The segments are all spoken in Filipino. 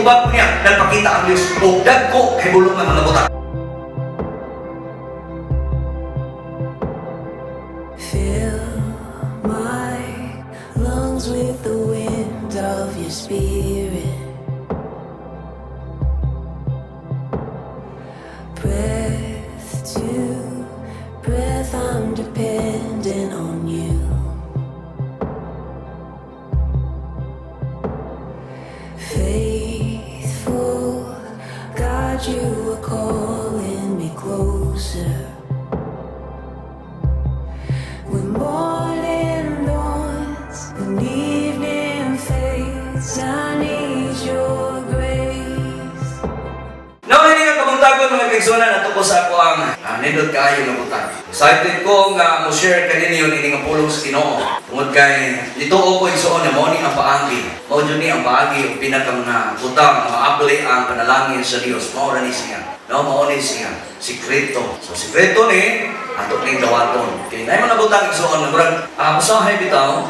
gitubag ko niya, nagpakita ang Diyos. O dagko kay bulong ng mga buta. Fill my lungs with the wind of your spirit. Breath to breath, I'm dependent on you. Faithful God, you are calling me closer. When morning dawns and evening fades, I need your grace. Now, hindi nga kamuntagon mga kaigsunan na ko sa ako ang nindot kaayo na butang. Excited ko nga mo-share kanina yun ini nga pulong sa Ginoo. Tungod kay dito ko igsuon na mao ni ang paagi. Mao jud ni ang paagi ug pinakang na butang maabli ang panalangin sa Dios. Mao ra ni siya. No, mao ni siya. Sikreto. So sikreto ni ato ning dawaton. Kay nay mga butang igsuon na murag usahay bitaw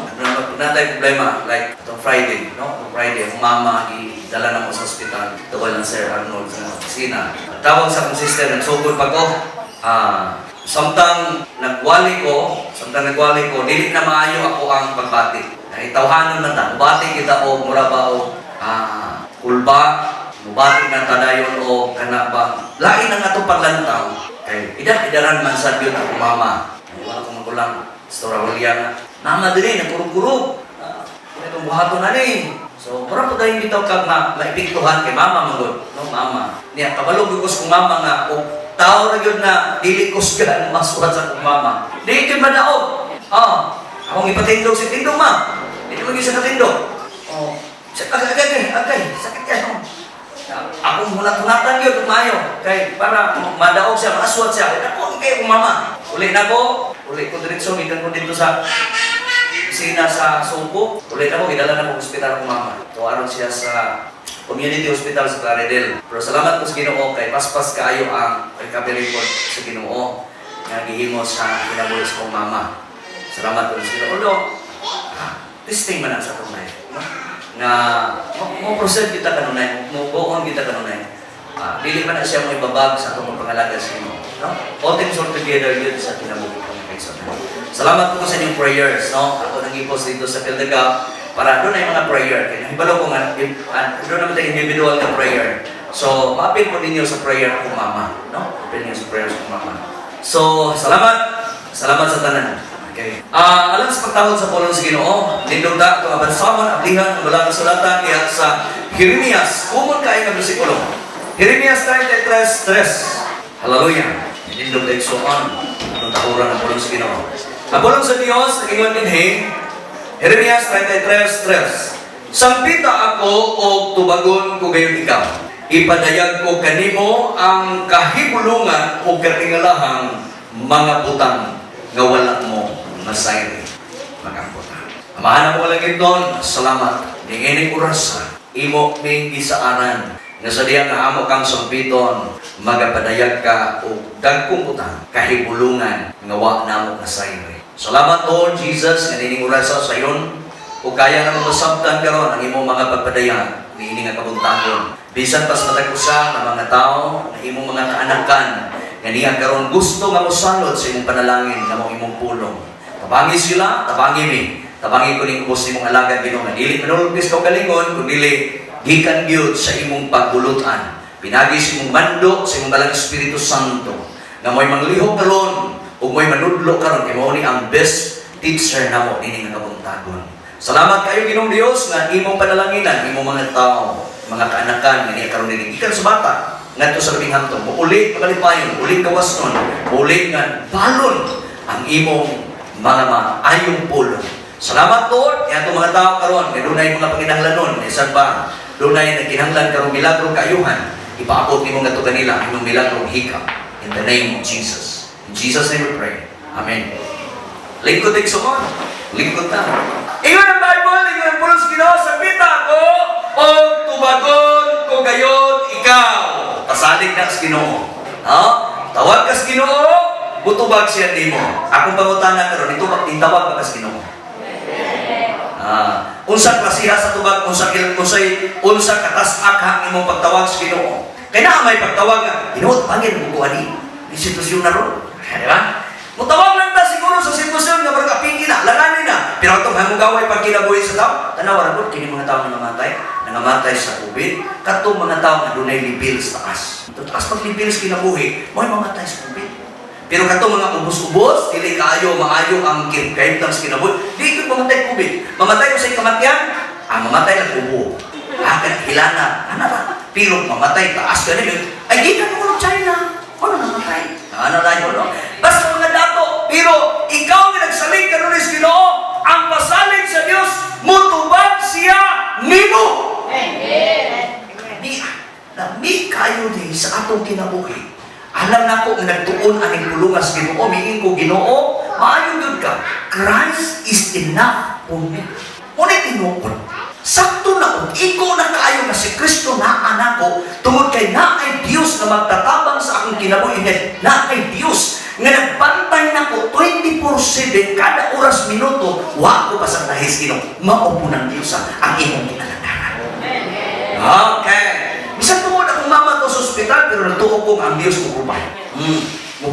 natay problema like atong Friday, no? Atong Friday ang mama dala na mo sa ospital. Tawag lang Sir Arnold sa opisina. Tawag sa akong sister nagsugod pa ko. Samtang nagwali ko, dili na maayo ako ang pagbati. Itawhanon na ta, mubati kita o mura ba o kulba, mubati na ta dayon o kana ba. Lain ang atong paglantaw. Kay idaran man sa Dios ako mama. Wala kong magulang. Istora Juliana. Mama diri na kurug-kurug. Itong buhaton na ni. So, mura po dahil bitaw kag maipiktuhan kay mama magod. No, mama. Niya, kabalog ko sa mama nga, o tao na yun na dili ko siya masulat sa kong mama. Di ito madaog. Akong ipatindog si tindog, ma. Di naman yung sa katindog. Agay, sakit ka. Akong hunat-hunatan yun, tumayo. Kay, para madaog siya, masulat siya. Ako, kayo kong mama. Uli na ko diretso, ikan ko dito sa sina sa Sungko. Uli na ko, gidala na ko hospital ng mama. Tuwaron siya sa community hospital sa Claridel. Pero salamat po sa Ginoo kay paspas kaayo ang recovery report sa Ginoo nga gihimo sa kinabuhi sa kong mama. Salamat po sa Ginoo. Although, testing man ang sa tunay. No? Nga, mo proceed kita kanunay, mo buon kita kanunay. Dili man na siya mo ibabag sa atong pangalaga sa Ginoo. No? All things work together yun sa kinabuhi ko ng Kristo. Salamat po sa inyong prayers. No? Ako nag-ipos dito sa Field the Gap para doon ay mga prayer. Kaya hibalo ko nga, doon naman tayo individual na prayer. So, ma-appeal po ninyo sa prayer akong mama. No? Appeal ninyo sa prayer sa akong mama. So, salamat. Salamat sa tanan. Okay. Alam sa pagtawag sa pulong sa Ginoo, lindog na itong abansaman, ablihan, mula ng sulatan niya sa Jeremias. Kumon kayo ng bersikulo. Jeremias 33:3. Hallelujah. Lindog na iksuan. Itong takuran ng pulong sa Ginoo. Ang pulong sa Diyos, ingon din, Jeremias 33:3. Sampita ako o tubagon ko gayon ikaw. Ipadayag ko kanimo ang kahibulungan o katingalahang mga butang nga wala mo masayri. Mga butang. Amahan mo lang doon. Salamat. Dinginig orasa. Imo ning gisaaran. Nga sa diya nga amo kang sampiton. Magapadayag ka o dagkong butang kahibulungan nga wala na mo masayri. Salamat Lord Jesus, nga nining orasa sa iyon. O kaya na masabtan karon ang imong mga pagpadayan, niini nga kabuntagon. Bisan pas matagusa ng mga tao, na imong mga kaanakan, nga niya karon gusto nga mosalod sa imong panalangin nga imong pulong. Tabangi sila, tabangi mi. Tabangi ko ning ubos imong alagad Ginoo. Dili manulugis ka galingon, kun dili gikan gyud sa imong pagbulutan. Pinagi sa imong mando sa imong dalang Espiritu Santo. Nga mo'y manglihok karon, ug mo'y manudlo karon kay mao ni ang best teacher namo dinhi nga kabuntagon. Salamat kayo Ginoong Dios nga imong panalanginan imong mga tao, mga kaanakan nga niya karon dinhi gikan sa bata ngadto sa labing hantong. Uli pagalipayon, uli gawasnon, uli nga balon ang imong mga maayong pulong. Salamat Lord, nga itong mga tao karon nga dunay mga panginahanglanon, isan pa dunay nagkinahanglan karong milagro kaayuhan. Ipaabot nimo ngadto kanila imong milagrong hika in the name of Jesus. In Jesus' name we pray. Amen. Lingkod igsuon. Lingkod ta. Ingon ang Bible, ingon ang pulong sa Ginoo, sampita ko o tubagon ko gayon ikaw. Pasalig na sa Ginoo. Tawag ka sa Ginoo, butubag siya nimo. Akong pangutana karon, itubag din tawag ka sa Ginoo. Unsa klasiha sa tubag, unsa katas-ak ang imong pagtawag sa Ginoo. Kaya na may pagtawag nga, Ginoo, pangin mo ko ani, di sitwasyon na ron. Di ba? Mutawag lang ta siguro sa sitwasyon nga marag apingin na, langanin na. Pero itong hamugaway pag kinabuhi sa tao, tanawa ron, kini mga tao nangamatay sa COVID, katong mga tao na dunay libil sa taas. Taas pag libil sa kinabuhi, may mamatay sa COVID. Pero katong mga ubos-ubos, dili maayo ang kahimtang sa kinabuhi, di ko mamatay COVID. Mamatay ko sa kamatian, mamatay lang ubo. Hilana, ba? Pero mamatay, taas ka na yun, ay di ka naman China. Ano namatay? Ano na yun, no? Basta mga dato, pero ikaw na nagsalig ka nun is Ginoo, ang pasalig sa Diyos, mutubag siya nimo. Di kayo din sa atong kinabuhi. Alam na ko, nagtuon aning pulungan sa Ginoo, miing ko Ginoo, maayon yun ka. Christ is enough for me. Ngunit tinuon, sakto na kung ikaw na kaayo na si Kristo na anak ko, tungod kay na ay Diyos na magtatabang sa akong kinabuhi, na ay Diyos nga nagbantay na ko 24/7 kada oras minuto, wa ko pa sa dahis Ginoo, maupo ng Diyos ang imong kinalangdanan. Okay. Bisag tungod akong mama to sa ospital, pero natuo ko nga ang Diyos mo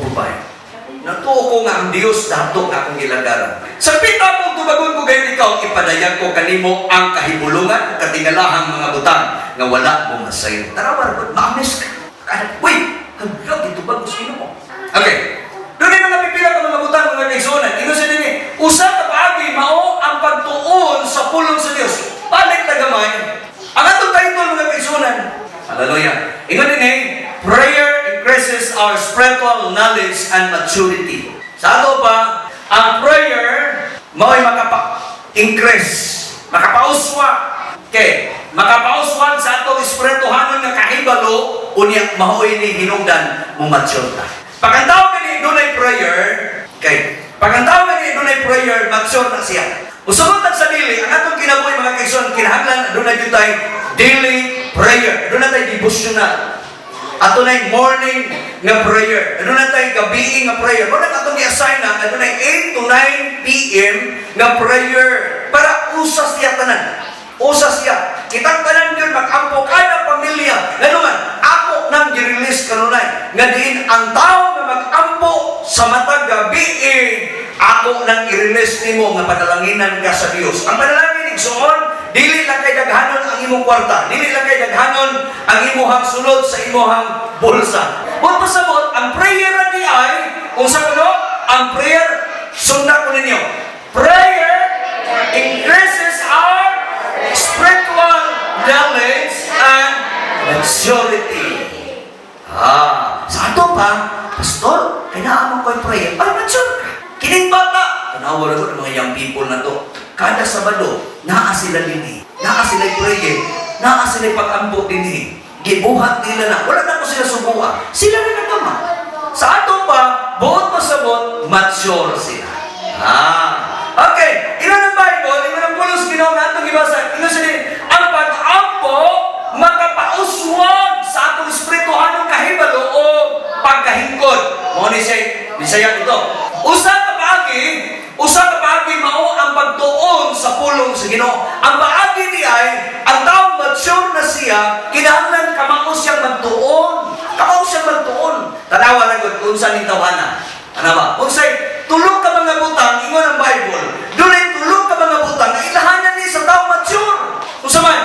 provide. Natuo ko nga ang Diyos dato nga akong ilagaran. Sa pita po tubagon ko gayon ikaw, ipadayag ko kanimo ang kahibulungan, katingalahang mga butang nga wala mo masayo. Tarawa ron, maamis ka. Uy, haglag ito ba gusto mo? Okay. Doon ay mga pipila ka mga butang, mga kaisonan. Ino siya din usa ka paagi mao ang pagtuon sa pulong sa Dios. Balik na gamay. Ang atong title mga kaisonan. Hallelujah. Ino din prayer increases our spiritual knowledge and maturity. Sa ato pa, ang prayer mao'y makapa-increase, makapauswa. Okay, makapauswan sa atong espirituhanon nga kahibalo, unya mao'y ni hinungdan mo mature ta. Pag ang tao gani dunay prayer, okay, pag ang tao gani dunay prayer, mature na siya. Usugot sa dili, ang atong kinabuhi mga kaigsoon, kinahanglan dunay jutay daily prayer, dunay tay devotional. Ato na morning nga prayer. Ano na tayo gabi nga prayer. Ano na atong i-assign na, ano na 8 to 9 p.m. nga prayer. Para usas siya tanan. Usas siya. Kitang tanan yun, mag-ampo kada pamilya. Ano man, ako nang i-release kanunay. Nga diin, ang tao na mag-ampo sa matag gabi, ako nang i-release nimo nga panalanginan ka sa Dios. Ang panalangin igsoon, dili lang kay daghanon ang imong kwarta, dili lang kay daghanon ang imong sulod sa imong bulsa. Kung pasabot, ang prayer na di ay, kung sa kuno, ang prayer, sunda ko ninyo. Prayer increases our spiritual knowledge and maturity. Sa ato pa, pastor, kailangan mo ko'y prayer, para mature ka. Kining bata, tanawa na ko ng mga young people na to. Kada Sabado, naa sila din naa sila prayer, naa sila pag-ampo din gibuhat nila na, wala na ko sila subuha. Sila na nagkama. Sa ato pa, buot pasabot, mature sila. Okay, ino ng Bible, ino ng pulos Ginoo nga itong ibasa, ino sila, ang pag-ampo, makapauswag sa atong espirituhanong kahibalo o pagkahingkod. Mo ni siya ito. Usa ka paagi mao ang pagtuon sa pulong sa Ginoo. Ang paagi di ay ang taong mature na siya, kinahanglan kamao siyang magtuon. Tanawa na gud unsa ning tawhana. Ano ba? Unsay tulog ka mga butang ingon ang Bible. Dunay tulog ka mga butang nga ilahanan ni sa taong mature. Unsa man?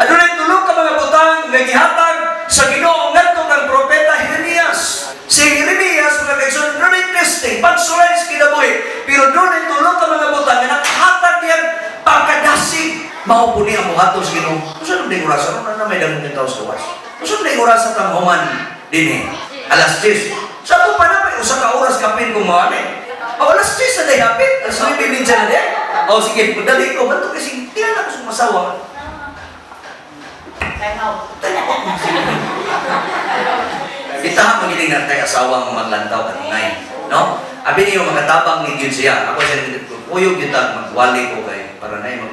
Dunay tulog ka mga butang nga gihatag sa Ginoo ngadto kang propeta Jeremias. Si Jeremias, mga kaigsoon, doon ay testing, pagsulay sa kinabuhi. Pero doon ay tulog ka mga butang na nakahatag niyang pagkadasig. Maupo niya ang buhatos Ginoo. Kung saan ang orasa? Ano na may damong tao sa kawas? Kung saan ang orasa tang human din alas 10. Sa ito pa na, may usa ka oras kapin kung mawali. Alas 10 na day hapit. Alas 9 minsan na day. Sige, madali ko. Ba't ito kasi, tiyan ako sa masawa. Itahan magiling na tayo asawang maglantaw kanunay. No? Abi niyo makatabang ni Diyon siya. Ako siya puyog yun magwali ko kayo. Para na yung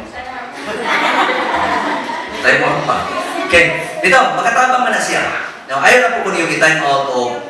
tayo mo pa. Okay. Dito, makatabang man na siya. Now, ayaw na po kung yung time out o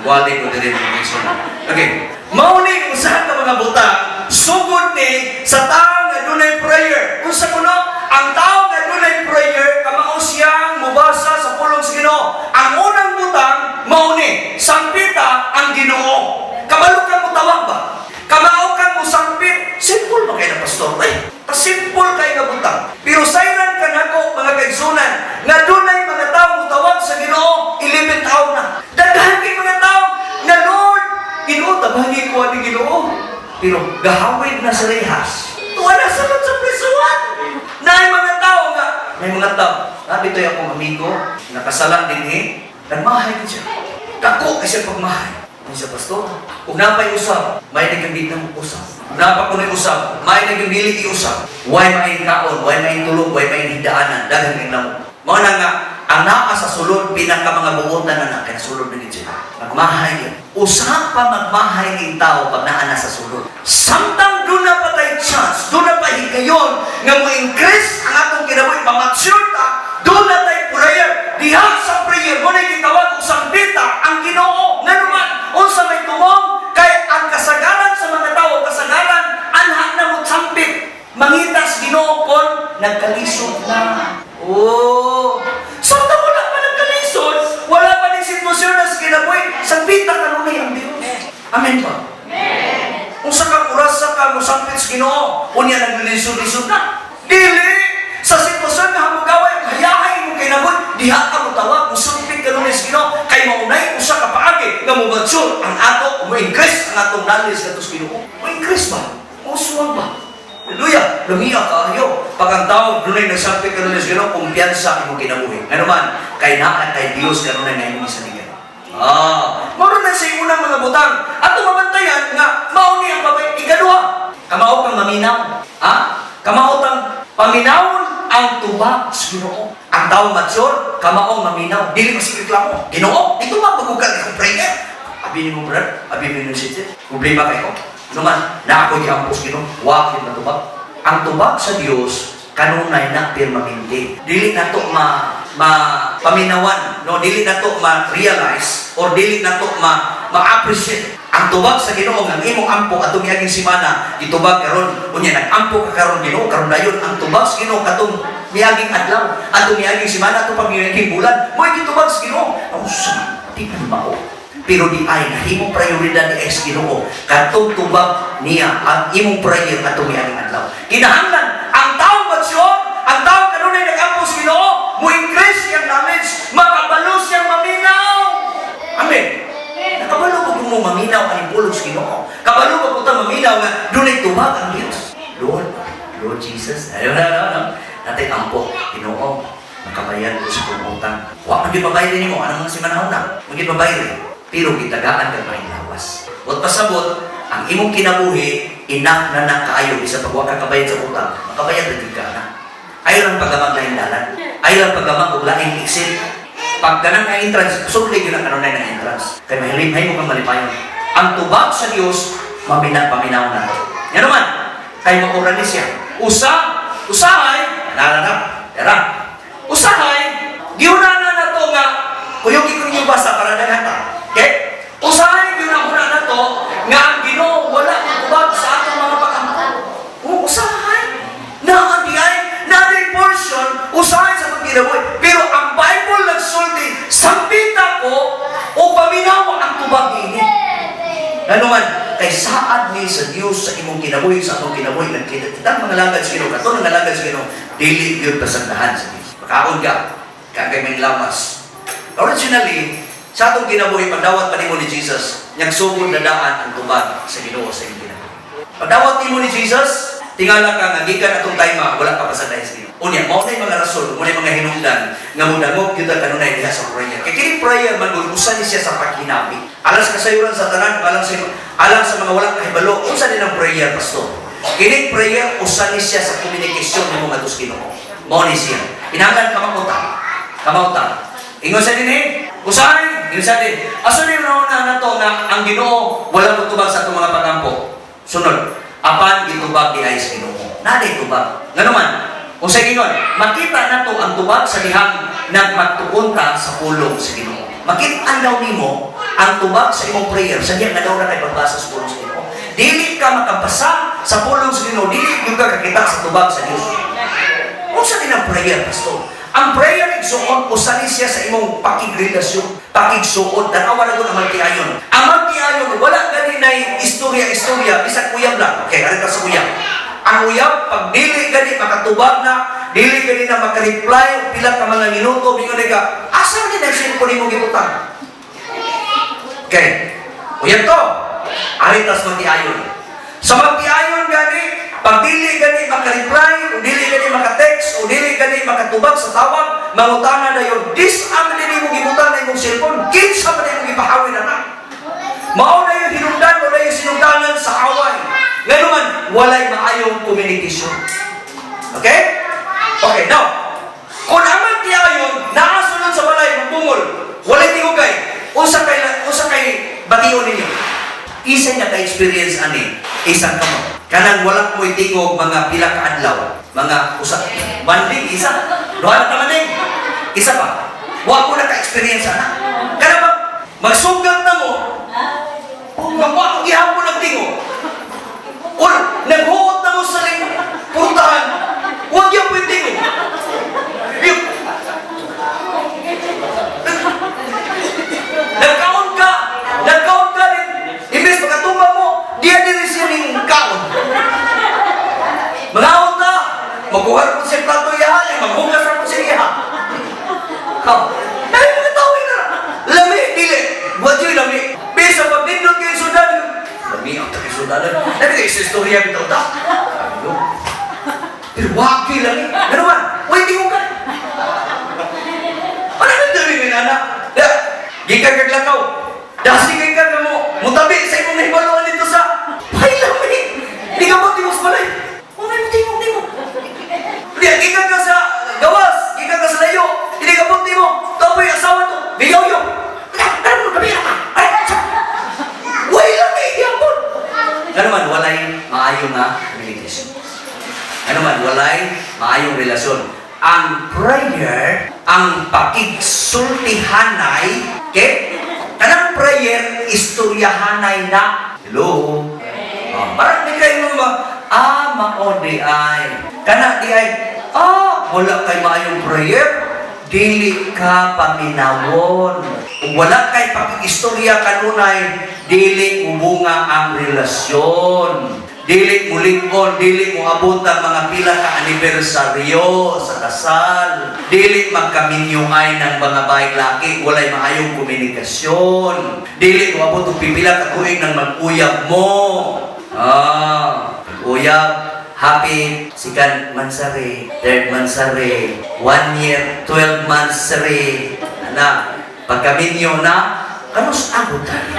magwali ko din yung mission. Okay. Mauning usahan ka mga buta, sugod ni sa taong nga dunay prayer. Unsa kuno? Ang tao nga dunay prayer kamao siyang mubasa sa pulong sa Ginoo. Ang unang butang mao ni sampita ang Ginoo. Kabalo kang mutawag ba? Kamao kang musampit. Simple ba kay na pastor? Ay, simple kay nga butang. Pero sayran ka nako mga kaigsunan nga dunay mga tao mutawag sa Ginoo 11 taon na. Daghan kay mga tao nga Lord, Ginoo tabangi ko ani Ginoo. Pero gahawid na sa rehas. Tuwa na sa prisuan. Naay mga tao nga, may mga tao. Nabi to'y akong amigo, nakasalang din nagmahay din siya. Dako kasi pagmahay. Ano siya, pastor? Kung napay usap, may nagambit ng usap. Kung napakunay usap, may nagambili i-usap. Huwag may kaon, huwag may tulog, huwag may hidaanan, dagang ng lamok. Mga na nga, ang naa sa sulod, pinaka mga buutan na kaya sulod na dito. Magmahay yan. Usap pa magmahay ng tao pag naa na sa sulod. Samtang doon na patay chance, doon na pa higayon, nga mo increase ang atong kinabuhi, mamature ta, doon na tayo prayer. Diha sa prayer, mo na gitawag kung sampita ang Ginoo. Nga naman, unsa may tumong, kay ang kasagaran sa mga tao, kasagaran, anha na mo sampit. Mangitas Ginoo kon nagkalisod na. Oh, so wala pa nagkalisod, wala pa ng sitwasyon na sa kinabuhi, sampita kanunay ang Diyos. Amen ba? Amen. Kung sa kang oras sa kang musampit sa Ginoo, unya naglilisod-lisod na. Dili! Sa sitwasyon na hamugaway, hayahay mo kinabuhi, diha ka mo tawag, musampit kanunay sa Ginoo, kay maunay usa ka paagi, nga mo mature ang ato, mo increase ang atong knowledge kato sa Ginoo. Mo increase ba? Mo suwag ba? Hallelujah! Lumiya kayo. Pag ang tao, dunay nagsampit ka nun sa Ginoo, kumpiyansa imo kinabuhi. Ano man, kay naa kay Dios kanunay nga imong isaligan. Maro na sa unang mga butang. Ato mabantayan nga mao ni ang babay ikaduha. Kamao kang maminaw. Kamao tang paminawon ang tubag sa Ginoo. Ang tao mature, kamaong maminaw. Dili masireklamo. Ginoo, dito ba magugad kang prayer? Abi ni mo brad, abi ni mo sister. Problema kay ko. Naman, na ako i-ampos Ginoo, wakit na tubag. Ang tubag sa Dios kanunay na permanente. Dili na to paminawan, no, dili na to ma-realize or dili na to ma-appreciate. Ang tubag sa Ginoo nga imong ampo atong miaging semana, itubag karon, unya nag-ampo ka karon Ginoo, karon dayon ang tubag sa Ginoo katong miaging adlaw, atong miaging semana, atong pamiaging bulan, mo itubag sa Ginoo. Ang sa di pa mao. Pero di ay nahimong prioridad ni ex Ginoo katong tubag niya ang imong prayer atong miaging adlaw. Kinahanglan ang tao mature, ang tao kanunay nag-ampo sa Ginoo, mo increase yang knowledge, makabalo siyang maminaw. Amen. Nakabalo ko kung mo maminaw ang pulong sa Ginoo. Kabalo ko kung maminaw nga dunay tubag ang Dios. Lord Jesus. Ayun na. Natay ampo Ginoo. Makabayad ko sa utang. Wa man gyud mabayad nimo anong mga simanahon na. Magid mabayad. Pero gitagaan ka may lawas. Wat pasabot ang imong kinabuhi enough na kaayo bisa pag wa ka kabayad sa utang. Makabayad na gyud ka na. Ayon ang paggamang lain dalan. Ayon ang paggamang og laing exit. Pag ganang nga entrance, suli yun ang kanunay na entrance. Kaya mahilimhay mo kang malipayon. Ang tubag sa Diyos, paminaw na. Yan naman, kay mauralis siya. Usahay, usahay, giunanan na to nga, kuyugi ko yung basa para nagata. Okay? Usahay, giunanan na to, nga ang Ginoo wala ng tubag sa atong mga pag-ampo. Usahay, na-adi portion, usahay sa pag-ginaboy. Pero ang Bible nagsulti, sampita ko o paminaw ang tubag ini. Ano man, kay saad ni sa Dios sa imong kinabuhi, sa atong kinabuhi, nagkita mga lagad sa Ginoo, kato nga lagad sa Ginoo, dili gyud pasandahan sa Dios. Makaon ka, kagay may lamas. Originally, sa atong kinabuhi, pagdawat pa nimo ni Jesus, niyang sugod na daan ang tubag sa Ginoo sa imong kinabuhi. Pagdawat nimo ni Jesus, tingala ka nga gikan atong tayma, wala ka pasandahan sa Ginoo. Unya, mao nay mga rason, mao nay mga hinungdan nga mudangog gyud kanunay diha sa prayer. Kay kini prayer man usan ni siya sa paghinabi. Alas kasayuran sa tanan, alang sa mga walang kahibalo, unsa din ang prayer, pastor? Kini prayer usan ni siya sa komunikasyon nimo ngadto sa Ginoo. Mao ni siya. Kinahanglan kamauta. Ingon sa dinhi, usahay, ingon sa din. Aso ni na to nga ang Ginoo wala tutubag sa atong mga pagampo. Sunod, apan gitubag di ay sa Ginoo. Nade tubag. Nganuman, kung sa ingon, makita na to ang tubag sa dihang nagmagtupunta sa pulong sa Ginoo. Makita daw nimo ang tubag sa imong prayer sa dihang nadaw na kay pagbasa sa pulong sa Ginoo. Dili ka makabasa sa pulong sa Ginoo, dili yung ka kakita sa tubag sa Dios. Unsa din ang prayer, pastor? Ang prayer igsuon usani siya sa imong pakigrelasyon, pakigsuod, tanawa na ang magtiayon. Ang magtiayon wala gani nay istorya bisag uyab lang. Okay, ari ta sa uyab. Ang uyab pag dili gani makatubag na, dili gani na maka-reply og pila ka mga minuto, bingon ka, asa man ang cellphone nimo gibutang? Okay. Uyab to. Ari ta sa magtiayon. Sa magtiayon gani, pag dili gani maka-reply, o dili gani maka-text, o dili gani makatubag sa tawag, mangutana na yun, ang din mo gibutang na imong cellphone, kinsa man imong ipahawi na na. Mao na yung hinungdan, o na yung sinungdanan sa away. Ngayon man, walay maayong communication. Okay? Okay, now, kung ang magtiayon, naasunod sa walay, magbungol, walay tingugay, usa kay bation ninyo. Isa niya ka-experience ani, isang kamo. Kanang walang mo'y tingog mga pila ka adlaw, mga banding, isa. Duha na tamaning. Isa pa. Wa ko na ka-experience ana. Kana ba, magsugat na mo, magwa ko gihapon ng tingog. O naghuot na mo sa ring purtahan, huwag yan po yung tingog. Nagkaon ka rin. Imbes pagkatuba mo, diyan din siya ng kaon. Mangaon ka, magkuha po siya plato yahan, maghugas po siya yahan. Dahil mga tawin na, lami, dili. Buat yun, lami. Bisa pag nindot kayo sudan, lami ang tayo sudanan. Dahil kayo sa istorya bitaw ta. Pero waki lami. Ano man? Waiting mo ka. Ano na dami may nana? Gikan kaglakaw. Dasi kay ka mo, mutabi sa imong nahibaluan dito sa ay lami. Di ka mo timos balay. Unay mo timog nimo. Di gikan ka sa gawas, gikan ka sa layo. Di ka mo timo. Tapoy asawa to. Biyaw yo. Ano mo gabi ka? Ay. Way lami yapon. Ano man walay maayo nga communication. Ano man walay maayong relasyon. Ang prayer, ang pakigsultihanay, okay? Kanang prayer, istoryahanay na. Hello? Parang di kayo mao di ay. Kana di ay, wala kay maayong prayer, dili ka paminawon. Wala kay pakikistorya kanunay, dili ubunga ang relasyon. Dili mo lingon, dili mo abot ang mga pila ka anibersaryo sa kasal. Dili magkaminyungay ng mga bayi-laki, walay maayong komunikasyon. Dili mo abot ang pipila ka tuig ng mag-uyab mo. Uyab, happy, second mansari, third mansari, 1 year, 12 months sari. Pagkaminyo na, ano sa abot tayo?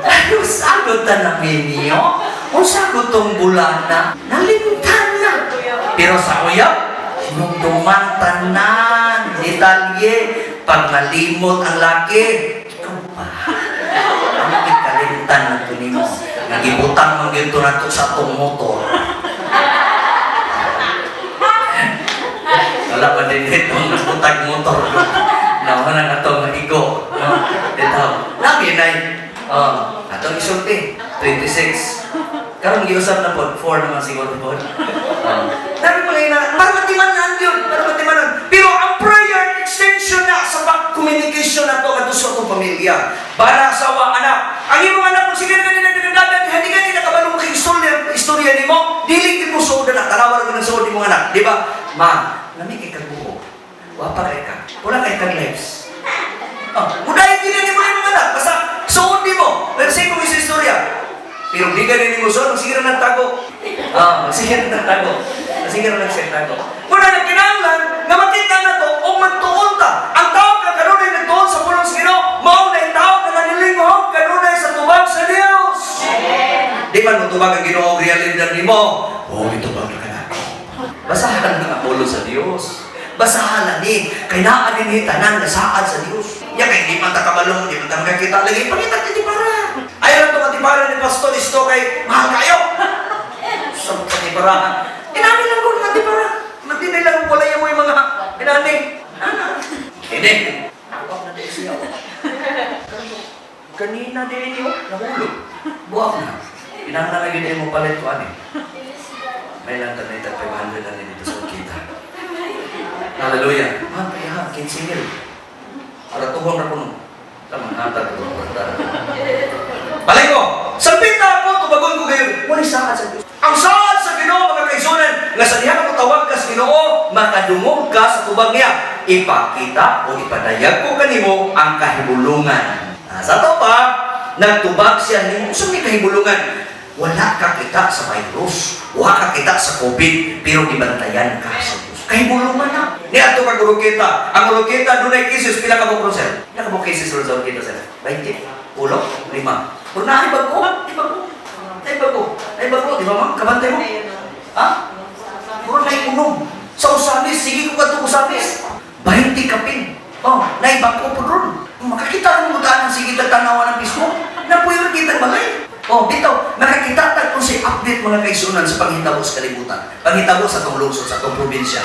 Ano sagot na ninyo? O sagot tong bulan na? Nalimtan na. Pero sa uyab, sinumduman tanan, detalye, pag nalimot ang laki, ikaw pa. Ano ikalimtan na ito ninyo? Nagibutang mong ginto na ito sa itong motor. Wala pa din itong nagutag motor. Naman ang itong igo. Ito, lagi na atong isulti, 26. Karong giusap na po, 4 naman siguro po. Dami mga ina, para matimanan yun, para matimanan. Pero ang prayer, extension na sa communication na ito at sa itong pamilya. Bana, asawa, anak. Ang iyong anak mo, sige na kanina dinagdagan, hindi kanina kabalong kay istorya ni mo, dilig mo sood na, tanawa na ng sood ni mong anak. Di ba? Ma, nami kay kagbuo. Wapa kay ka. Wala kay kag-lives. Mudahin din ni mo yung mga anak. Basta, sood ni mo. Let's say kung isa istorya. Pero di ka rin ni mo sood, sige na nagtago. Sige na nagtago. Sige na nagtago. Muna na kinahanglan, nga makita na to, o magtuon ta. Ang tao ka kanunay nagtuon sa pulong sa Ginoo, mao na yung tao ka nanilinghob, kanunay sa tubag sa Dios. Di man mo tubag ang Ginoo, realidad ni mo. Itubag na ka na. Basahan ng Apolo sa Dios. Basahan na ni, kay naa din hitanan na saad sa Dios. Ya kay di man ta kabalong, di man ta makakita lagi, pangita ti para. Ayaw lang ito katibara ni Pastor Isto kay mahal kayo. Sa katibara, inani lang ko ng katibara. Magdinay lang wala mo yung mga inani. Hindi. Buwak na din siya. Kanina din yun, nahulog. Buwak na. Kinahanglan na yun mo palit ko, ani. May lang tanay 500 na dito sa kita. Hallelujah. Ma'am, kaya ha, 15,000. Para tuhon na puno. Tama, natag ito. Balay ko! Sampit na ako, tubagon ko kayo. Wala saad sa Diyos. Ang saad sa Ginoo, mga kaisunan, nga sa diha ko tawag ka sa Ginoo, makadungog ka sa tubag niya. Ipakita o ipadayag ko kanimo ang kahibulungan. Sa to pa, nagtubag siya nimo. So may kahibulungan. Wala ka kita sa virus. Wala ka kita sa COVID. Pero ibantayan ka sa Diyos. Kahibulungan na. Niya ito ka guru kita. Ang guru kita, doon ay cases. Pila ka mo sir? Pila ka mo cases doon sa kita sir? 20? Ulo? 5? Pero na, ibago. Di ba ma'am? Kabantay mo? Ha? Puro na iunom. Sa usamis, sige ko ka ito usamis. 20 kapin. Oh, naibag ko po ron. Makakita mo daan ang sige tanawa ng pismo. Napuyo kita balay. Oh, dito, nakakita tayo kung si update mga kaisunan sa panghitabo sa kalibutan. Panghitabo sa itong lungsod, sa itong probinsya.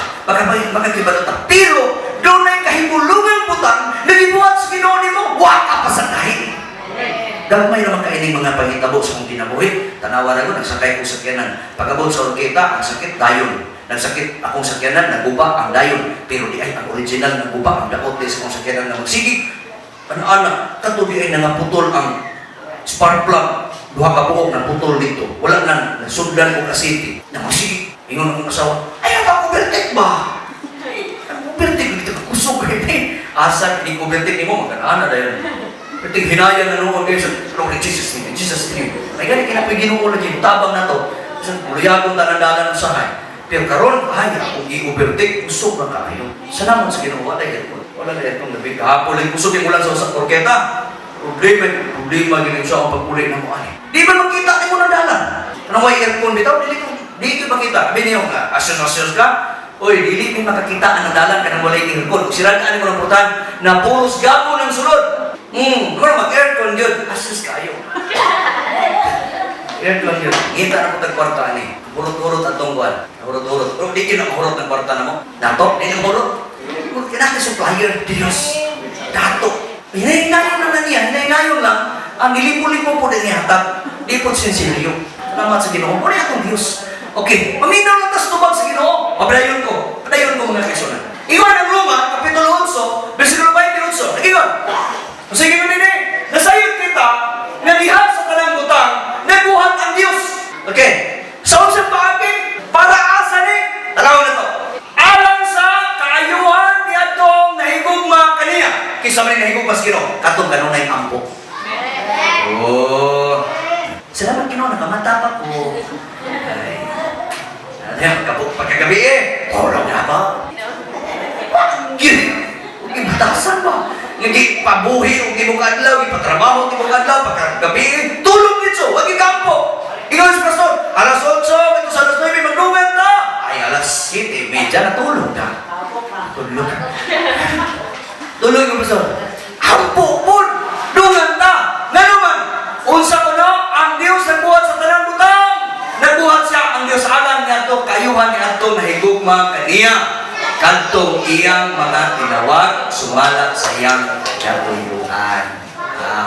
Makakibalota. Pero, doon ay kahibulungan putang, nagibuhat sa Ginoo nimo, waka pa sa kahit. Gamay naman kaining mga panghitabo sa kong kinabuhi. Tanawa na ko, nagsakay kong sakyanan. Pagkabot sa orketa, ang sakit, dayon. Nagsakit akong sakyanan, naguba ang dayon. Pero di ay ang original, naguba ang daot sa kong sakyanan na magsigig. Ano-ana, katubi ay nangaputol ang spark plug. Duha ka buok na putol dito. Wala na, nasundan ko kasiti. Namasig. Ingon akong asawa, ay, ang kubertik ba? Ang kubertik, dito ka kusog kayo. Asa, hindi kubertik ni mo, magkana dahil. Perting hinaya na noon kayo sa Lord Jesus name, Jesus name. May gani kinapay Ginoo na dyan, tabang na to. Kasi muliyagon tanandalan ng sahay. Pero karon ay, akong i-overtake, kusog na kayo. Salamat sa Ginoo, wala yan. Wala na yan itong nabig. Kahapon lang kusog yung ulan sa orketa. Problema ginin siya ang pagpuli ng mga. Di ba makita ni mo na dalan? Anong may aircon dito? Di ko makita. Sabi niyo, asyos-asyos ka? Uy, dili may makakita ang dalan ka ng walay aircon. Siraan mo ng putan na puros gapo ng sulod. Kung mag-aircon yun, asyos kayo. Aircon yun. Ngita na po tag-kwarta ni. Hurot-hurot at tungguan. Hurot-hurot. Pero di ka hurot ng kwarta na mo. Dato, di ka hurot. Kinaka supplier, Diyos. Dato. Hinay-hinayon na niya, hinay-hinayon lang. Ang nilipo-lipo po din ihatag. Di po sinsilyo. Salamat sa Ginoo. Ano yung Diyos? Okay, maminaw lang tas tubag sa Ginoo. Padayon ko mga kaisunan. Iwan ang Roma, Kapitulo 11, versikulo 28. Nagiwan. Sige mo nini, nasayot kita, nalihan sa talang butang, naguhat ang Diyos. Okay, sa unsang paaging, para asa ni, tanaw na to. Alang sa kaayuhan ni atong nahigugma kaniya. Kisa man nahigugma sa Ginoo, katong kanunay ampo. Oh. Salamat Ginoo, nakamata pa ko. Ay. Pagkagabi tulog na ba? Huwag batasan ba? Hindi pabuhi, huwag mo kadlaw, ipatrabaho, huwag mo kadlaw, pagkagabi tulog dito, huwag ikampo. Ikaw si Pastor, alas 8, ito sa alas 9, maglugan ka. Ay, alas 7, medya na tulog na. Tulog yung Pastor. Ampo po, dungan ta. Nga naman, unsa ko no, ang Diyos nagbuhat sa tanang butang. Nagbuhat siya ang Diyos alam niya ito, kayuhan niya ito, nahigugma kaniya. Kantong iyang mga tinawag, sumalat sa iyang katuyuan.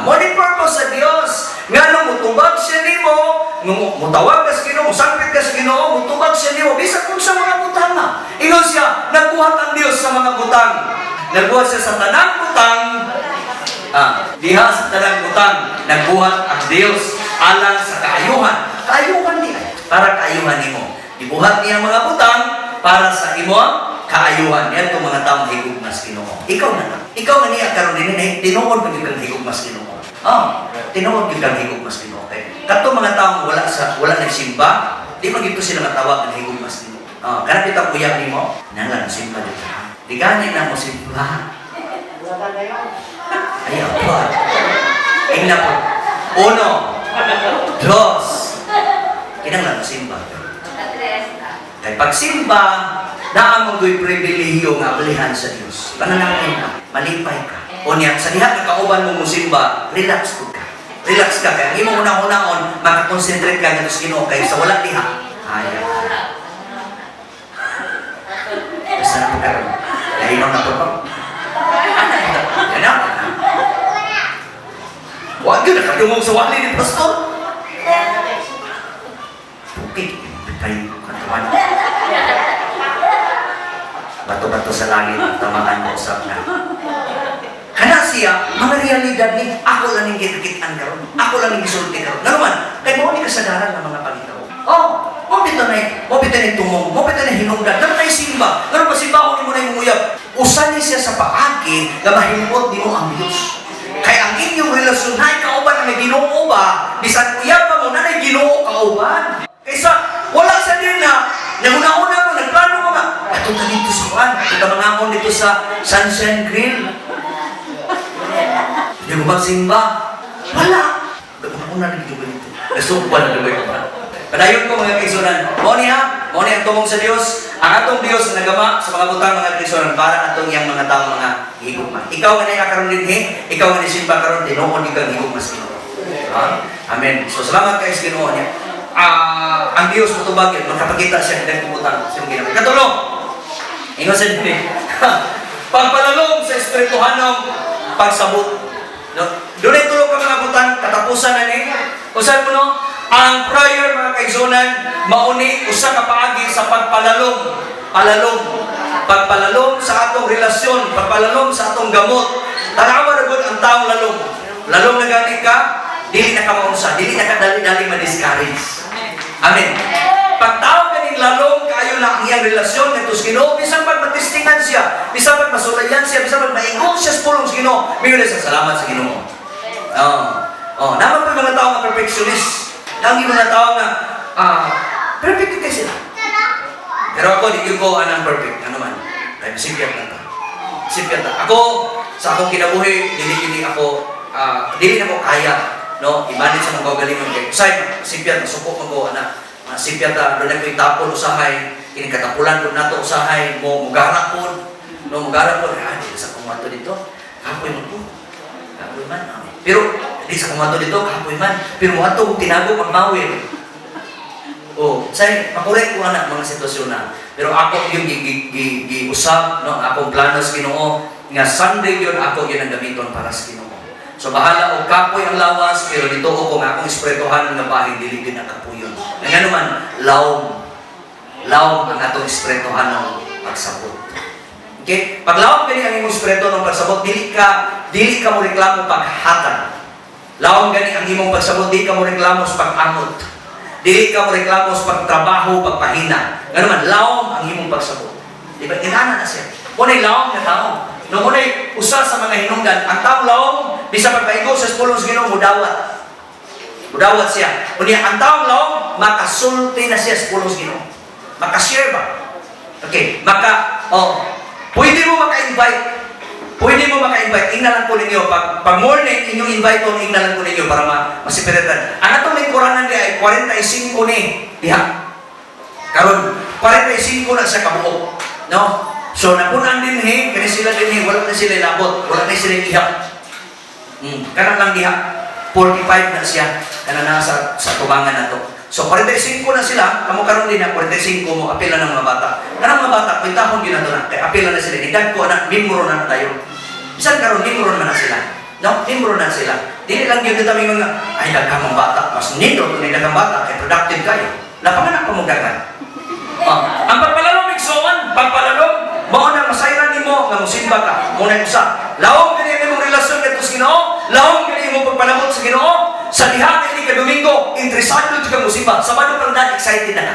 Muli purpose sa Diyos. Nga nung mutubag siya ni mo, nung mutawag ka sa Ginoo, musangpit ka sa Ginoo, mutubag siya ni mo, bisag kung sa mga butang na. Ingon siya, nagbuhat ang Diyos sa mga butang. Nagbuhat siya sa tanang butang. Diha sa tanang butang, nagbuhat ang Diyos alang sa kaayuhan. Kaayuhan niya. Para kaayuhan ni mo. Ibuhat niya ang mga butang para sa imo kaayuhan. Yan itong mga taong higugmas Ginoo. Ikaw na lang. Ikaw na niya karon din tinuod mo kang higugmas Ginoo. Tinuod kang higugmas Ginoo. Okay? Katong mga taong wala nagsimba, di magito sila matawag ng higugmas Ginoo. Kana kita kuya nimo, nang simba dito. Di gani na mo simba. Ayaw po. Ingna po. 1, 2. Kinanglan simba. Kay pagsimba, naamong do'y pribilehiyo nga balihan sa Diyos. Pananangin ka, malipay ka. O niya, sa diha na kauban mo musimba, relax ka. Relax ka. Kaya hindi mo unang-unahon, makakonsentrate ka nga sa Ginoo kay sa wala diha. Ayaw. Basta na po karoon. Lahinom na po ba? Yan na. Huwag yun, nakadungog sa wali ni Pastor. kay katuan. Bato-bato sa langit, tamaan mo usap na. Kana siya, mga realidad ni, ako lang yung ginakitaan karon, ako lang yung gisulti karon. Nga naman, kay mo ni kasadaran ng mga palitaw. Oh, mo bito na tumong, mo bito na hinungdan, nga tayo simba. Nga ba simba ko ni mo na yung uyab. Usan ni siya sa paagi, nga mahimot di mo ang Diyos. Kaya ang inyong relasyon na kauban na may Ginoo ba, bisan uyab pa mo na may Ginoo kauban. Kaysa, wala sa din na, una-una mo, nagplano mo nga, ato ka dito sa Juan, ato ka mga amon dito sa Sunshine Grill. Hindi mo magsimba? Wala. Una na dito ba dito? Nasukwan na ba ito? Padayon ko mga kaigsunan, mo niya ang tumong sa Dios, ang atong Dios na nagama sa mga butang mga kaigsunan para atong yang mga tao mga higugma. Ikaw nga na karon din ikaw nga ni simba karon tinuod ikaw higugma sa Ginoo. Amen. So salamat kay sa Ginoo niya. Ang Dios matubag yun, magkapakita siya ng butang sa mga ginagawa. Katulo. Ingon sa dili. Pagpalalong sa espirituhanong pagsabot. No? Doon ay tulog ka mga butang, katapusan na ni. Usan mo no? Ang prayer mga kaigsunan, mauni usa ka paagi sa pagpalalong. Pagpalalong sa atong relasyon, pagpalalong sa atong gamot. Tanawa ra gud ang taong lalong. Lalong na gani ka, dili na ka maunsa, dili na ka dali-dali ma-discourage. Amen. Pagtawag ganing lalong kaayo na ang iyang relasyon nito sa Ginoo, bisan pag matistingan siya, bisan pag masulayan siya, bisan pag maingon siya sa pulong sa Ginoo, mingod sa salamat sa Ginoo. Naman po yung mga tao nga perfectionist. Ang mga tao nga, perfect kasi sila. Pero ako, di ko anang perfect. Ano man? Ay, simpiat na ito. Simpiat na. Ako, sa akong kinabuhi, dili ako kaya. No? I-manage sa mga gagalingon kayo. Say, simpiat na. Suko mo anak. Simpiat na. Doon na ko itapon usahay. Inikatapulan ko na ito usahay. Mugarap po. No, mugarap po. Di sa kumato dito. Kapoy mo po. Kapoy man. Pero, di sa kumato dito, kapoy man. Pero mo ito, tinago, magmawin. Say, makorek ko anak mga sitwasyon na. Pero ako yung giusap, no, akong plano sa Ginoo, nga Sunday yun, ako yun ang gamiton para sa Ginoo. So bahala o kapoy ang lawas, pero dito ko kung akong espretohan nga bahay, dili din ang kapoy yun. Nga naman, lawm ang atong espretohan ng pagsabot. Okay? Pag lawm gani ang imong espreto ng pagsabot, dili ka mo reklamo paghatag. Lawm gani ang imong pagsabot, dili ka mo reklamo sa pag-amot. Dili ka mo reklamo sa pagtrabaho, pagpahina. Nga naman, lawm ang imong pagsabot. Diba? Inana na siya. Kuna'y lawm na tao. Nung kuna'y usa sa mga hinungdan, ang taong lawm, bisa pagpaigo sa pulong sa Ginoo, mudawat. Mudawat siya. Kunya, ang taong lawm, makasulti na siya sa pulong sa Ginoo. Makashare ba? Okay. Pwede mo maka-invite. Ingnalan ko ninyo. Pag morning, inyong invite ko, ingnalan ko ninyo para masipiritan. Ang atong may kuranan niya ay 45 ni. Diha. Karon 45 na siya kabuo. No? So, napunan din kani sila din wala na sila labot. Wala na sila ihap. Kanan lang diha. 45 na siya. Kanan na sa tubangan na to. So, 45 na sila. Kamu karon din na 45 mo. Apila ng mga bata. Kanang mga bata, kwentahon yun na to na. Kaya apila na sila. Idag ko na, mimuro na tayo. Bisan karon nimron man na sila. No, nimron na sila. Dili lang gyud kami mga ay daghang bata, mas nindo kung daghang bata kay productive kayo. Lapanganak pa mo daghan. Ang pagpalalong igsoon, pagpalalong mao na masayran nimo nga mosimba ka. Mo na usa. Lawom kini imong relasyon kadto sa Ginoo, lawom kini imong pagpanabot sa Ginoo. Sa diha kay ka Domingo, interesado jud ka mosimba. Sabado pang excited na ka.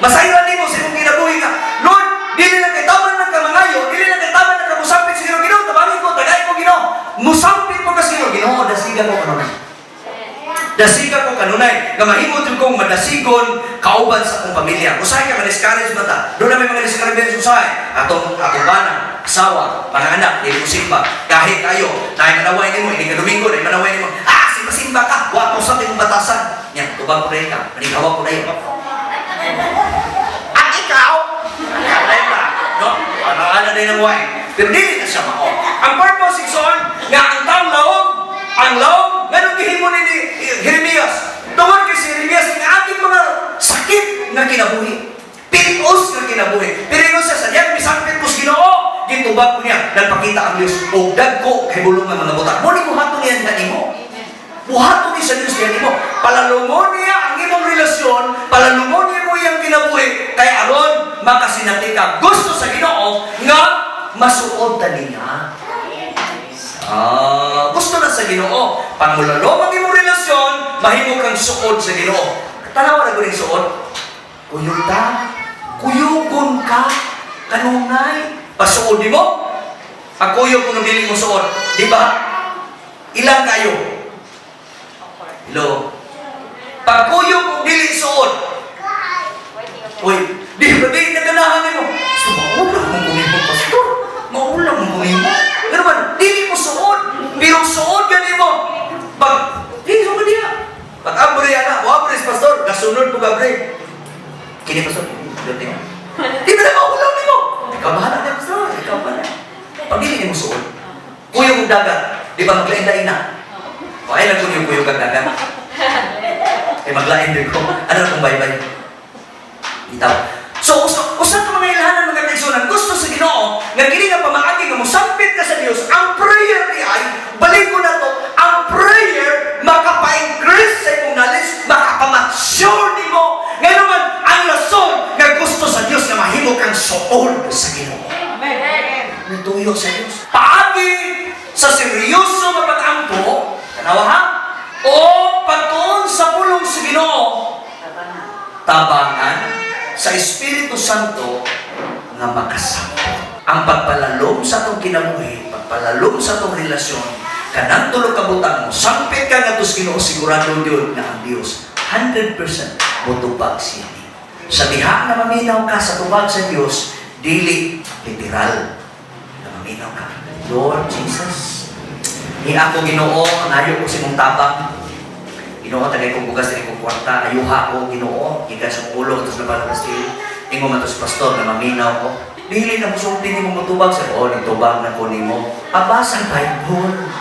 Masayran nimo sa imong kinabuhi nga. Lord, dili lang kay taman ng kamangayo, dili lang kay taman ng kamusapit sa Ginoo. Tabangin ko, tagay ko Ginoo. Musampit mo ka sa Ginoo, dasigan ko kanunay. Dasigan ko kanunay. Nga mahimot yung kong madasigon kauban sa akong pamilya. Usahay ka, ma-discourage ba ta? Doon na may mga discourage sa usahay. Atong bana, asawa, mga anak, hindi mo simba. Kahit kayo, dahil manaway mo, hindi ka Domingo, dahil manaway mo, simba ka, wato sa ating batasan. Yan, tubang ko na yun ka, manigawa ko na yun. At ikaw, no? Ano din ang wine. Pero dili na siya mao. Ang purpose igsoon nga ang taong ang lawom, ganun gihimo ni Jeremias. Tungod kay si Jeremias nga ating mga sakit nga kinabuhi. Pinos nga kinabuhi. Pero ino siya sa diyan bisan pinos Ginoo, gitubag ko niya nagpakita ang Dios og dagko kay bulong nga mga buta. Mo ni buhaton niya kanimo. Buhaton ni sa Dios kanimo. Palalumon niya ang imong relasyon, palalumon niya iyang kinabuhi kay aron makasinati ka gusto sa Ginoo nga masuod ta niya. Gusto na sa Ginoo. Pangulalo ang imong relasyon, mahimo kang suod sa Ginoo. Tanawa na guling suod. Kuyog ta, kuyugon ka, kanunay, pasuod di mo. Ang kuyog kung dili mo suod, di ba? Ilang kayo? Hello? Pag kuyog kung dili suod, uy, di ba di naganahan mo? So, maulang mong kumimo, pastor. Maulang mong kumimo. Pero man, dili mo suod. Pero suod ka mo. Pag, di, suod niya. Pag abre na, abre si pastor, kasunod po abre. Kini pastor, doon mo. Di ba na maulang mo? Ikaw bahala niya, pastor. Ikaw bahala. Pag dili mo suod, kuyog ang dagat. Di ba maglain-lain na? O ay lang kuyog ang dagat. Eh maglain din ko. Ano na kung bye-bye? Itaw. So, usa ka mga ilahanan mga kaigsunan, gusto sa Ginoo, nga kini nga pamaagi nga mosampit ka sa Dios, ang prayer ni ay, balik ko na to, ang prayer, makapa-increase sa imong knowledge, makapa-mature ni mo. Nga naman, ang lason nga gusto sa Dios nga mahimo kang suod sa Ginoo. Amen. Natuyo sa Dios. Paagi sa seryoso nga pag-ampo, tanawa ha? O pagtuon sa pulong sa Ginoo, tabangan sa Espiritu Santo nga makasangkot. Ang pagpalalom sa atong kinabuhi, pagpalalom sa atong relasyon, kanang tulog kabutang mo, sampit ka nga tos Ginoo, sigurado yun na ang Dios 100% motubag siya. Sa diha na maminaw ka sa tubag sa Dios, dili literal na maminaw ka. Lord Jesus, ni ako Ginoo, nayo ko si mong tabang. Ginoo, tagay kong bugas na ikong kwarta, ayuha ko, Ginoo, ikan sa ulo, ito sa labalas kayo. Ingo man ito si pastor na maminaw ko. Dili na musulti ni mo matubag sa nitubag na ko ni mo. Abasa Bible.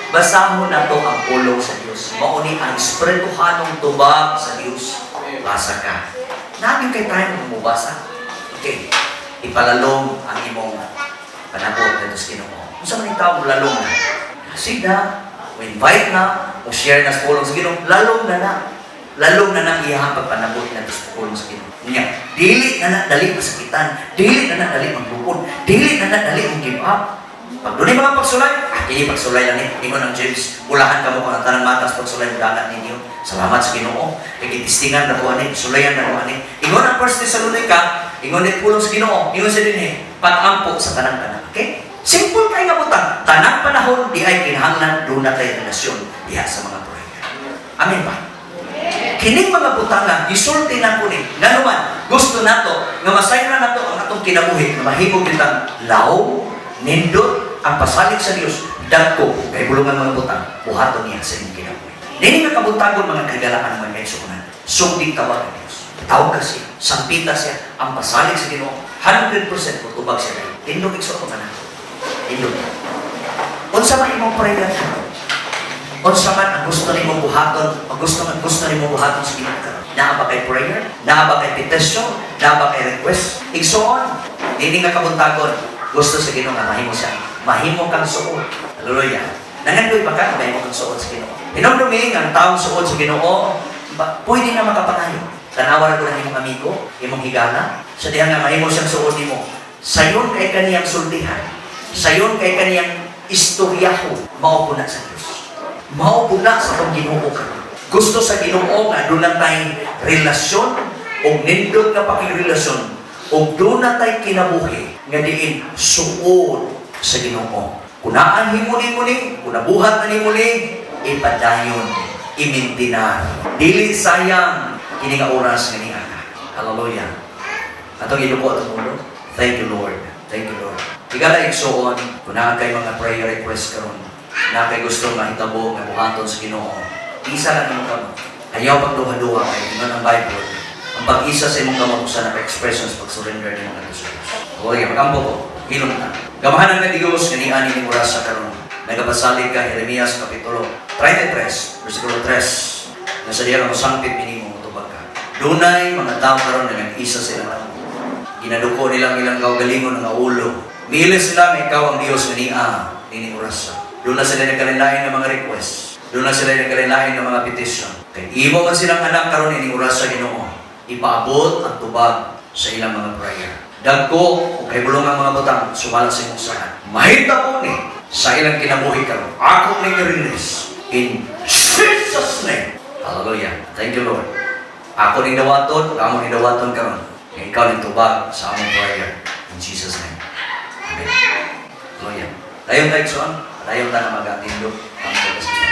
Basahon na to ang ulo sa Diyos. Mauni ang espirituhanong tubag sa Diyos. Basa ka. Nabi kay tayo na mubasa. Okay. Ipalalong ang imong panabot na ito sa Ginoo. Kung saan man itaw, lalong na. Sige na. O-invite na, o-share na sa pulong sa Ginoo, lalong na iyahang pagpanabot na sa pulong sa Ginoo. Niya, dili na dali masakitan, dili na dali magbukod, dili na dali ang give up. Pag doon mga pagsulay, kini pagsulay lang ingon ang James, ulahan ka mo kung ang tanang matas pagsulay mo dagat ninyo. Salamat sa Ginoo. Ikitistingan na ko ani, sulayan na ko ani. Ingon ang 1 Thessalonica, ingon ni pulong sa Ginoo, ingon sa dinhi, pag-ampo sa tanang-tanang. Okay? Simple kayo nga butang. Tanang panahon, di ay kinahanglan, doon na tayo relasyon diha sa mga prayer. Amen ba? Kining mga butang nga, isulti na ko ni. Nga naman, gusto na to, nga masayra na to ang atong kinabuhi, nga mahibog kitang law, nindot, ang pasalig sa Diyos, dagko, kay bulungan mga butang, buhaton niya sa inyong kinabuhi. Dini nga kabutagon mga kagalaan mga kaisunan. Sugding tawag ng Diyos. Tawag kasi, sampita siya, ang pasalig sa Ginoo, 100% tutubag siya kayo. Tindog ikso ako na nato. Tindog. Unsa man imong prayer ka? Unsa man ang gusto nimo buhaton, ang gusto nimo buhaton sa Ginoo karon? Naa ba kay prayer? Naa ba kay petition? Naa ba kay request? Igsoon. Dili nga kabuntagon. Gusto sa Ginoo nga mahimo siya. Mahimo kang suod. Hallelujah. Nangandoy ba ka mahimo kang suod sa Ginoo? Hinumdumi nga ang taong suod sa Ginoo, pwede na makapangayo. Tanawa ko ng imong amigo, imong higala, sa diha nga mahimo siyang suod nimo. Sayon kay kaniyang sultihan. Sayon kay kaniyang istoryaho, mao na sa Dios. Mao na sa tong Ginoo ka. Gusto sa Ginoo nga doon na tayong relasyon o nindot nga pakigrelasyon o doon na tayong kinabuhi nga diin suod sa Ginoo. Kunaan himuli-muli, kunabuhat na himuli, ipadayon, imintinar. Dili sayang kini nga oras nga niya. Hallelujah. Atong giduko atong mundo. Thank you, Lord. Thank you, Lord. Tigala igsoon, kung na kay mga prayer request karon, na kay gusto mahitabo nga buhaton sa Ginoo. Isa lang imong kamot. Ayaw pagduha-duha kay ingon ang Bible. Ang pag-isa sa imong kamot sa naka-expressions pag-surrender nimo kadto sa Dios. Okay, magampo ko. Hilom na. Gamahanan nga Dios nga niani ni oras sa karon. Nagapasalig ka Jeremias kapitulo 33, versikulo 3. Nasa diya mo sangpit minimo motubag ka. Dunay mga tao karon nga nag-isa sa ilang ginaduko nilang ilang kaugalingon nga ulo. Mihilis sila nga ikaw ang Dios nga nini oras. Doon na sila nagkalilain ng mga request. Doon na sila nagkalilain ng mga petition. Kaya imo man silang anak karon ini oras sa Ginoo. ipaabot ang tubag sa ilang mga prayer. Dagko o kay bulong ang mga butang sumala sa imong sahan. Mahita po ni sa ilang kinabuhi karon. Ako ni release in Jesus name. Hallelujah. Thank you, Lord. Ako ni dawaton, amo ni dawaton karon. Ikaw ni tubag sa among prayer in Jesus name. Amen. Hallelujah. Dayon tayo son, dayon ta na mag-atindog ang pagkasipan.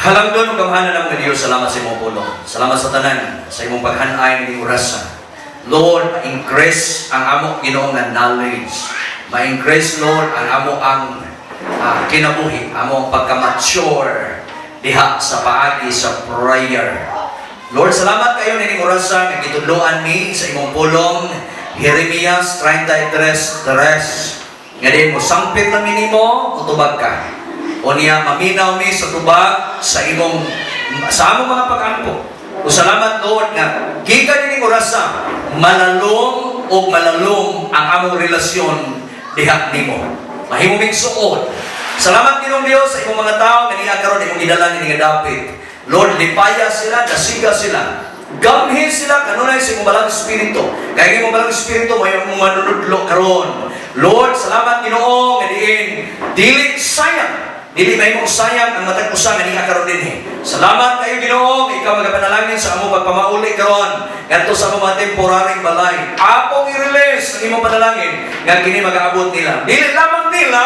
Halangdon ug gamhanan ng mga Dios, salamat sa imong pulong. Salamat sa tanan sa imong paghanay ng orasan. Lord, increase ang amo Ginoo nga knowledge. Ma-increase Lord ang amo ang kinabuhi, amo ang pagka-mature diha sa paagi sa prayer. Lord, salamat kayo ning orasan nga gitudloan ni sa imong pulong Jeremias 33:3. Nga din mo sampit lang nimo utubag ka. O niya maminaw ni sa tubag sa imong sa among mga pag-ampo. O salamat Lord nga gikan ning orasa malalom o malalom ang among relasyon diha nimo. Mahimo mig suod. Salamat Ginoong Dios sa imong mga tao nga niya karon imong gidala ni nga dapit. Lord, lipaya sila, dasiga sila. Gamhi sila kanunay sa imong balang espiritu. Kay imong balang espiritu mo imong manunudlo karon. Lord, salamat Ginoo nga diin dili sayang. Dili may mong sayang ang matag usa nga niya karon dinhi. Salamat kayo Ginoo, ikaw magapanalangin sa among pagpamauli karon ngadto sa mga temporaryong balay. Apong i-release ang imong panalangin nga kini mag-aabot nila. Dili lamang nila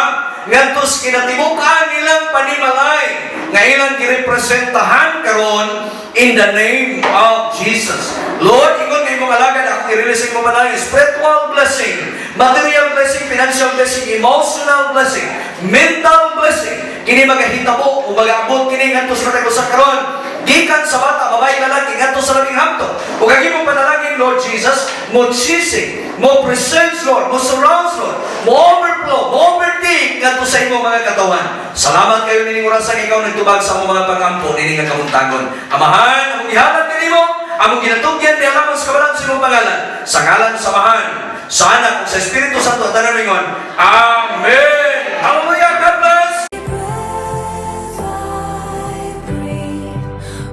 ngadto sa kinatibukan nilang panimalay nga ilang girepresentahan karon in the name of Jesus. Lord, ingon kay imong alagad ako i-release ang imong panalangin, spiritual blessing, material blessing, financial blessing, emotional blessing, mental blessing. Kini magahitabo o mag-aabot kini ngadto sa matag usa karon gikan sa bata babae lalaki ngadto sa labing hamto. Ug ang imong panalangin Lord Jesus, mo sisig, mo presence Lord, mo surrounds Lord, mo overflow, mo overtake ngadto sa imong mga katawan. Salamat kayo nining orasan ikaw nagtubag sa among mga pag-ampo nining nga kamuntagon. Amahan, among gihatag kanimo, among ginatugyan di alam sa kabalan sa imong pangalan. Sa ngalan sa Amahan, sa Anak ug sa Espiritu Santo tanan ningon. Amen.